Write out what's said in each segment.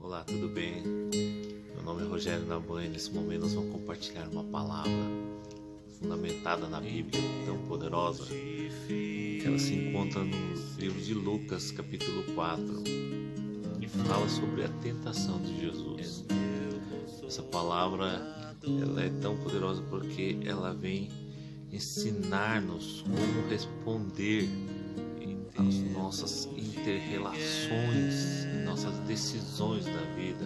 Olá, tudo bem? Meu nome é Rogério Naban e nesse momento nós vamos compartilhar uma palavra fundamentada na Bíblia, tão poderosa, que ela se encontra no livro de Lucas, capítulo 4, e fala sobre a tentação de Jesus. Essa palavra ela é tão poderosa porque ela vem ensinar-nos como responder às nossas inter-relações, nossas decisões da vida,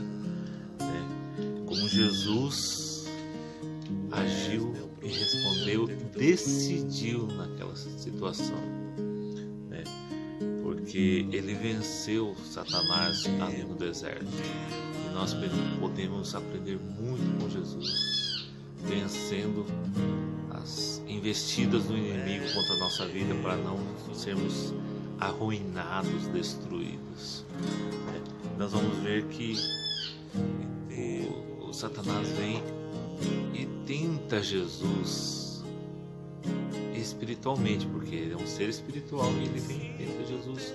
né? Como Jesus agiu e respondeu e decidiu naquela situação, né? Porque ele venceu Satanás ali no deserto, e nós podemos aprender muito com Jesus, vencendo as investidas do inimigo contra a nossa vida para não sermos arruinados, destruídos. Nós vamos ver que o Satanás vem e tenta Jesus espiritualmente, porque ele é um ser espiritual e ele vem e tenta Jesus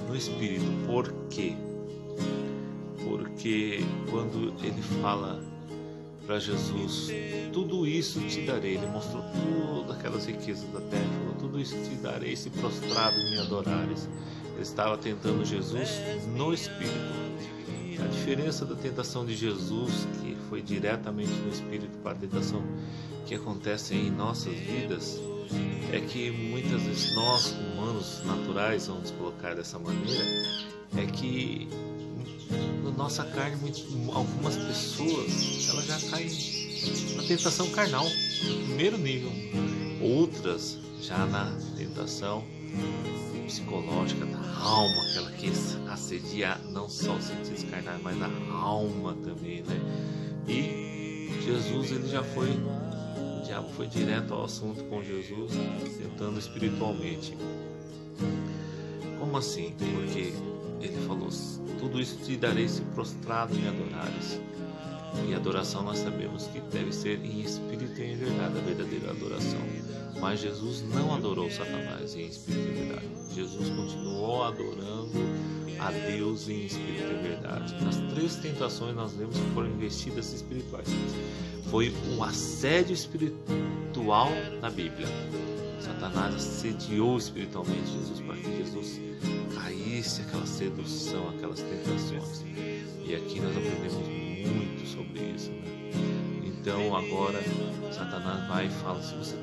no espírito. Por quê? Porque quando ele fala para Jesus, tudo isso te darei, ele mostrou todas aquelas riquezas da terra, falou, tudo isso te darei se prostrado me adorares. Ele estava tentando Jesus no espírito. A diferença da tentação de Jesus, que foi diretamente no espírito, para a tentação que acontece em nossas vidas, é que muitas vezes nós, humanos naturais, vamos colocar dessa maneira, é que na nossa carne, algumas pessoas elas já caem na tentação carnal, no primeiro nível, outras já na tentação psicológica da alma, aquela que assedia não só os sentidos carnais, mas a alma também, né? E Jesus, ele já foi, o diabo foi direto ao assunto com Jesus, tentando espiritualmente. Como assim? Porque ele falou, tudo isso te darei se prostrado me adorares. E adoração nós sabemos que deve ser em espírito e em verdade, a verdadeira adoração. Mas Jesus não adorou Satanás em espírito e verdade. Jesus continuou adorando a Deus em espírito e verdade. Nas três tentações nós vemos que foram investidas espirituais. Foi um assédio espiritual na Bíblia. Satanás assediou espiritualmente Jesus para que Jesus caísse aquela sedução, aquelas tentações. E aqui nós aprendemos muito sobre isso, né? Então agora Satanás vai e fala, se você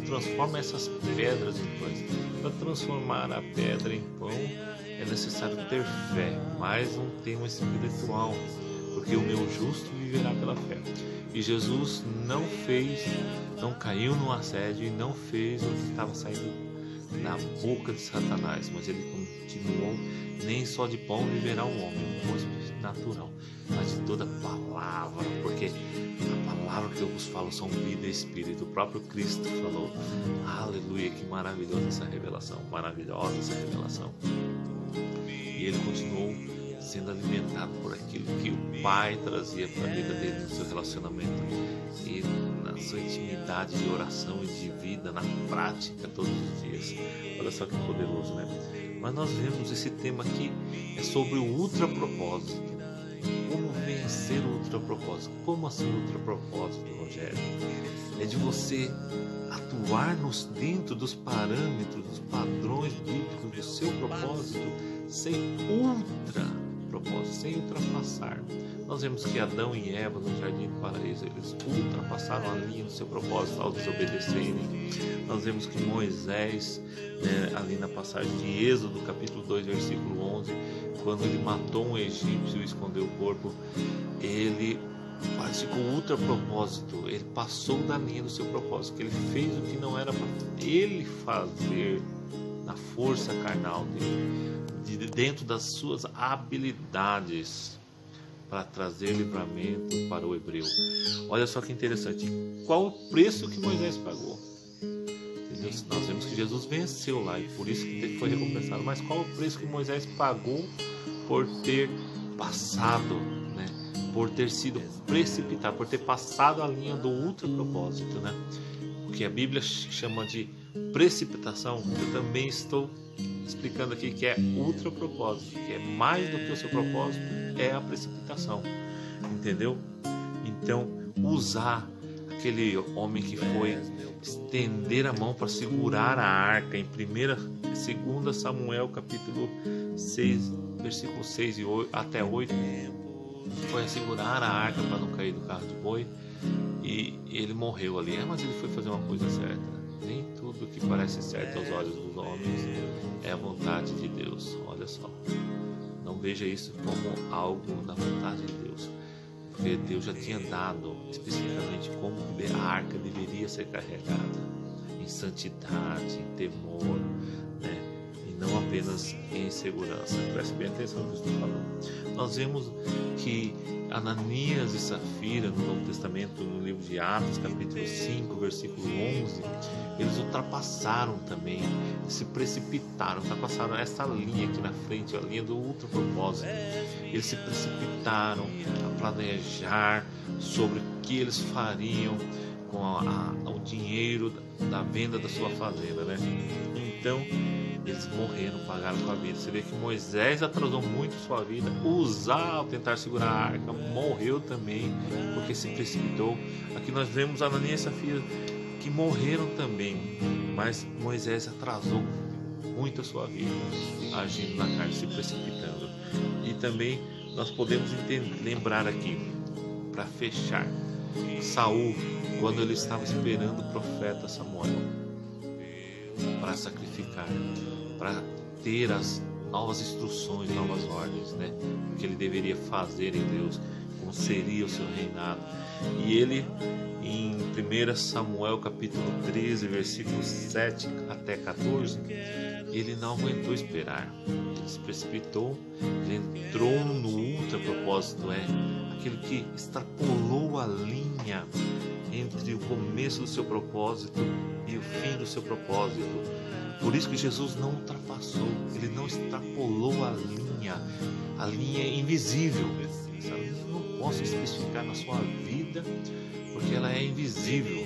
transforma essas pedras em pães. Para transformar a pedra em pão é necessário ter fé, mas um tema espiritual, porque o meu justo viverá pela fé. E Jesus não caiu no assédio e não fez o que estava saindo da boca de Satanás, mas ele continuou, nem só de pão viverá o homem, pois natural, mas de toda palavra, porque a palavra que eu vos falo são vida e espírito. O próprio Cristo falou, aleluia, que maravilhosa essa revelação, maravilhosa essa revelação. E ele continuou sendo alimentado por aquilo que o Pai trazia para a vida dele, no seu relacionamento e na sua intimidade de oração e de vida, na prática todos os dias. Olha só que poderoso, né? Mas nós vemos esse tema aqui, é sobre o ultrapropósito. Como vencer o ultrapropósito? Como assim o ultrapropósito, Rogério? É de você atuar dentro dos parâmetros, dos padrões bíblicos do seu propósito, sem ultrapropósito, sem ultrapassar. Nós vemos que Adão e Eva no Jardim do Paraíso, eles ultrapassaram a linha do seu propósito ao desobedecerem. Nós vemos que Moisés, ali na passagem de Êxodo, capítulo 2, versículo 11, quando ele matou um egípcio e escondeu o corpo, ele praticou ultrapropósito, ele passou da linha do seu propósito, que ele fez o que não era para ele fazer na força carnal dele, dentro das suas habilidades, para trazer livramento para o hebreu. Olha só que interessante, qual o preço que Moisés pagou? Entendeu? Nós vemos que Jesus venceu lá e por isso que foi recompensado, mas qual o preço que Moisés pagou por ter passado, né? Por ter sido precipitado, por ter passado a linha do ultrapropósito, né? O que a Bíblia chama de precipitação, eu também estou explicando aqui que é ultra propósito, que é mais do que o seu propósito, é a precipitação, entendeu? Então, usar aquele homem que foi estender a mão para segurar a arca em 2 Samuel capítulo 6, versículo 6 até 8, foi segurar a arca para não cair do carro de boi, e ele morreu ali. Mas ele foi fazer uma coisa certa. Nem tudo que parece certo aos olhos dos homens é a vontade de Deus. Olha só, não veja isso como algo da vontade de Deus, porque Deus já tinha dado especificamente como a arca deveria ser carregada, em santidade, em temor, né? E não apenas em segurança. Preste bem atenção no que eu estou falando. Nós vemos que Ananias e Safira, no Novo Testamento, no livro de Atos, capítulo 5, versículo 11, eles ultrapassaram também, se precipitaram, ultrapassaram essa linha aqui na frente, a linha do ultra propósito. Eles se precipitaram a planejar sobre o que eles fariam com o dinheiro da venda da sua fazenda, né? Então, eles morreram, pagaram com a vida. Você vê que Moisés atrasou muito sua vida. Uzá, ao tentar segurar a arca, morreu também, porque se precipitou. Aqui nós vemos Ananias e Safira, que morreram também, mas Moisés atrasou muito a sua vida, agindo na carne, se precipitando. E também nós podemos lembrar aqui, para fechar, Saul, quando ele estava esperando o profeta Samuel para sacrificar, para ter as novas instruções, novas ordens, né? O que ele deveria fazer em Deus, como seria o seu reinado. E ele, em 1 Samuel capítulo 13, versículos 7 até 14, ele não aguentou esperar, ele se precipitou, ele entrou no ultra propósito, aquele que extrapolou a linha entre o começo do seu propósito e o fim do seu propósito. Por isso que Jesus não ultrapassou, ele não extrapolou a linha é invisível. Essa linha eu não posso especificar na sua vida, porque ela é invisível.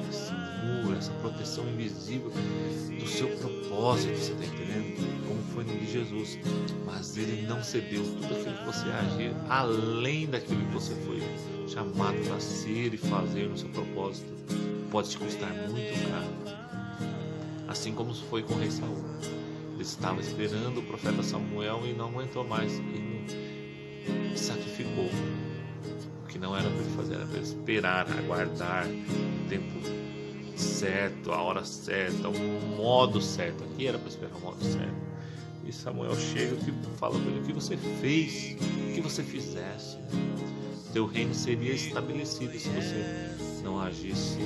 Esse muro, essa proteção invisível do seu propósito, você está entendendo? Como foi no de Jesus. Mas ele não cedeu tudo aquilo que você agir, além daquilo que você foi chamado para ser e fazer no seu propósito, pode te custar muito caro. Assim como foi com o rei Saul. Ele estava esperando o profeta Samuel e não aguentou mais e sacrificou. O que não era para ele fazer, era para ele esperar, aguardar o tempo certo, a hora certa, o modo certo. Aqui era para esperar o modo certo. E Samuel chega e fala para ele: o que você fez, o que você fizesse, teu reino seria estabelecido se você não agisse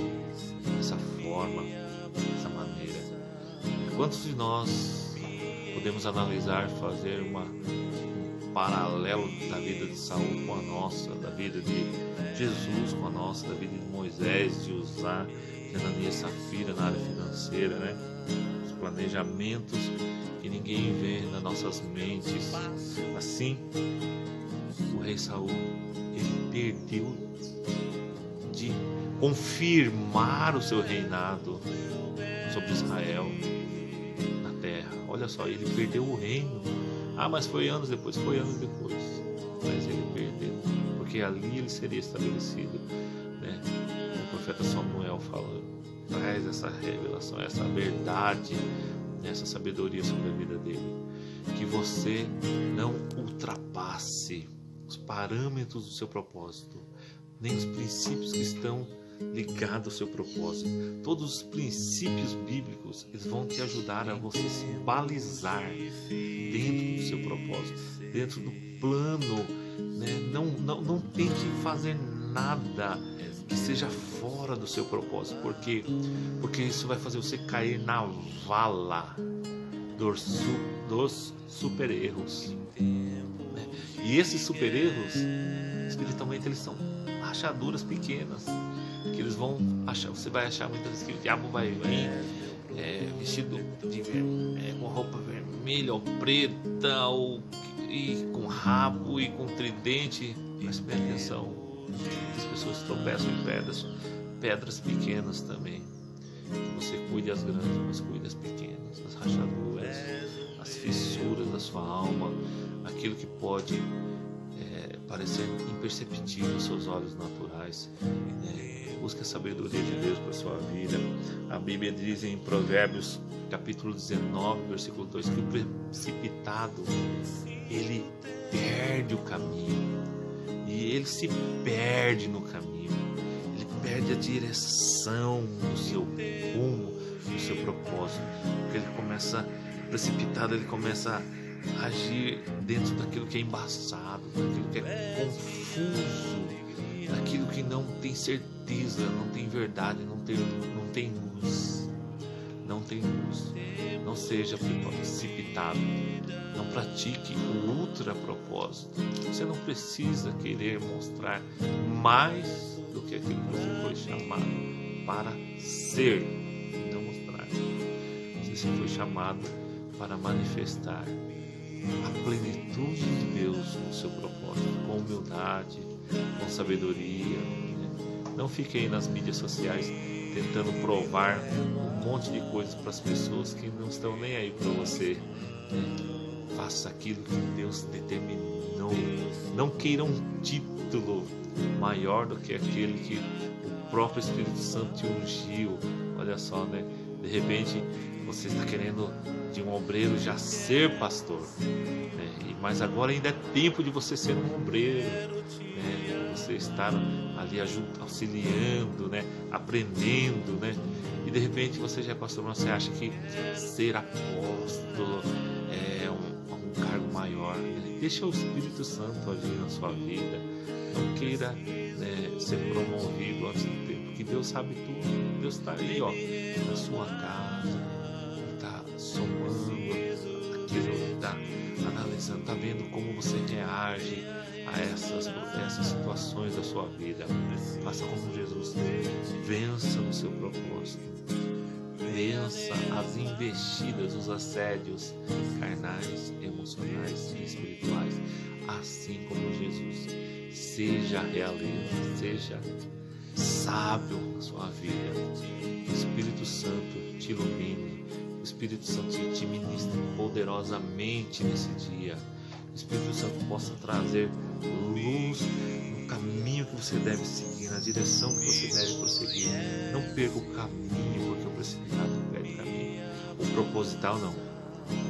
dessa forma, dessa maneira. Quantos de nós podemos analisar, fazer um paralelo da vida de Saul com a nossa, da vida de Jesus com a nossa, da vida de Moisés, de Uzá, de Ananias e Safira na área financeira, né? Os planejamentos que ninguém vê nas nossas mentes. Assim, o rei Saul, ele perdeu de confirmar o seu reinado sobre Israel na terra. Olha só, ele perdeu o reino. Mas foi anos depois. Mas ele perdeu, porque ali ele seria estabelecido, né? O profeta Samuel fala, traz essa revelação, essa verdade, essa sabedoria sobre a vida dele. Que você não ultrapasse os parâmetros do seu propósito, nem os princípios que estão ligados ao seu propósito. Todos os princípios bíblicos, eles vão te ajudar a você se balizar dentro do seu propósito, dentro do plano, né? Não tente fazer nada que seja fora do seu propósito. Por quê? Porque isso vai fazer você cair na vala dos super erros, né? E esses super erros, espiritualmente, eles são rachaduras pequenas que eles vão achar. Você vai achar muitas vezes que o diabo vai vir vestido com roupa vermelha ou preta, e com rabo e com tridente. Preste bem atenção, as pessoas tropeçam em pedras pequenas também. Que você cuide as grandes, mas cuide as pequenas, as rachaduras, as as fissuras da sua alma, aquilo que pode parecer imperceptível aos seus olhos naturais. Busque a sabedoria de Deus para a sua vida. A Bíblia diz em Provérbios capítulo 19, versículo 2, que o precipitado, ele perde o caminho, e ele se perde no caminho, ele perde a direção do seu rumo, do seu propósito, porque ele começa precipitado, ele começa a agir dentro daquilo que é embaçado, daquilo que é confuso, daquilo que não tem certeza, não tem verdade, não tem luz. Não tem luz. Não seja precipitado. Não pratique o ultra propósito. Você não precisa querer mostrar mais do que aquilo que você foi chamado para ser e não mostrar. Você foi chamado para manifestar a plenitude de Deus no seu propósito, com humildade, com sabedoria. Não fique aí nas mídias sociais tentando provar um monte de coisas para as pessoas que não estão nem aí para você. Faça aquilo que Deus determinou. Não queira um título maior do que aquele que o próprio Espírito Santo te ungiu. Olha só, né? De repente você está querendo de um obreiro já ser pastor, né? Mas agora ainda é tempo de você ser um obreiro, né? Você estar ali auxiliando, né? Aprendendo, né? E de repente você já é pastor, mas você acha que ser apóstolo é um cargo maior, né? Deixa o Espírito Santo agir na sua vida. Não queira, né, ser promovido antes do tempo, porque Deus sabe tudo. Deus está aí, ó, na sua casa, está somando aquilo, está analisando, está vendo como você reage a essas situações da sua vida. Faça como Jesus, vença no seu propósito, vença as investidas, os assédios carnais, emocionais e espirituais, assim como Jesus. Seja realista, seja sábio na sua vida. O Espírito Santo te ilumine, o Espírito Santo te ministre poderosamente nesse dia. O Espírito Santo possa trazer luz no caminho que você deve seguir, na direção que você deve prosseguir. Não perca o caminho, porque o precipitado não perde o caminho. O proposital não,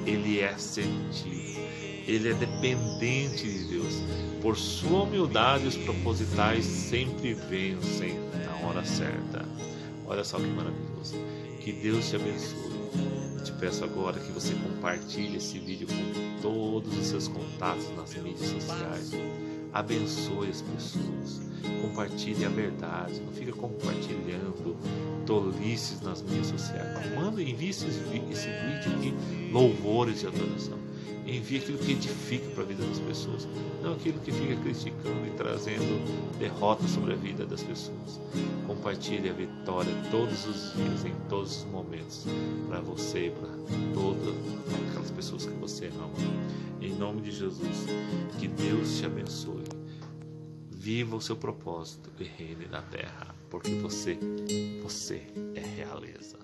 ele é assertivo, ele é dependente de Deus. Por sua humildade, os propositais sempre vencem na hora certa. Olha só que maravilhoso. Que Deus te abençoe. Eu te peço agora que você compartilhe esse vídeo com todos os seus contatos nas mídias sociais. Abençoe as pessoas. Compartilhe a verdade. Não fica compartilhando tolices nas mídias sociais. Envie esse vídeo aqui, louvores de adoração. Envie aquilo que edifica para a vida das pessoas, não aquilo que fica criticando e trazendo derrota sobre a vida das pessoas. Compartilhe a vitória todos os dias, em todos os momentos, para você e para todas aquelas pessoas que você ama. Em nome de Jesus, que Deus te abençoe. Viva o seu propósito e reine na terra, porque você é realeza.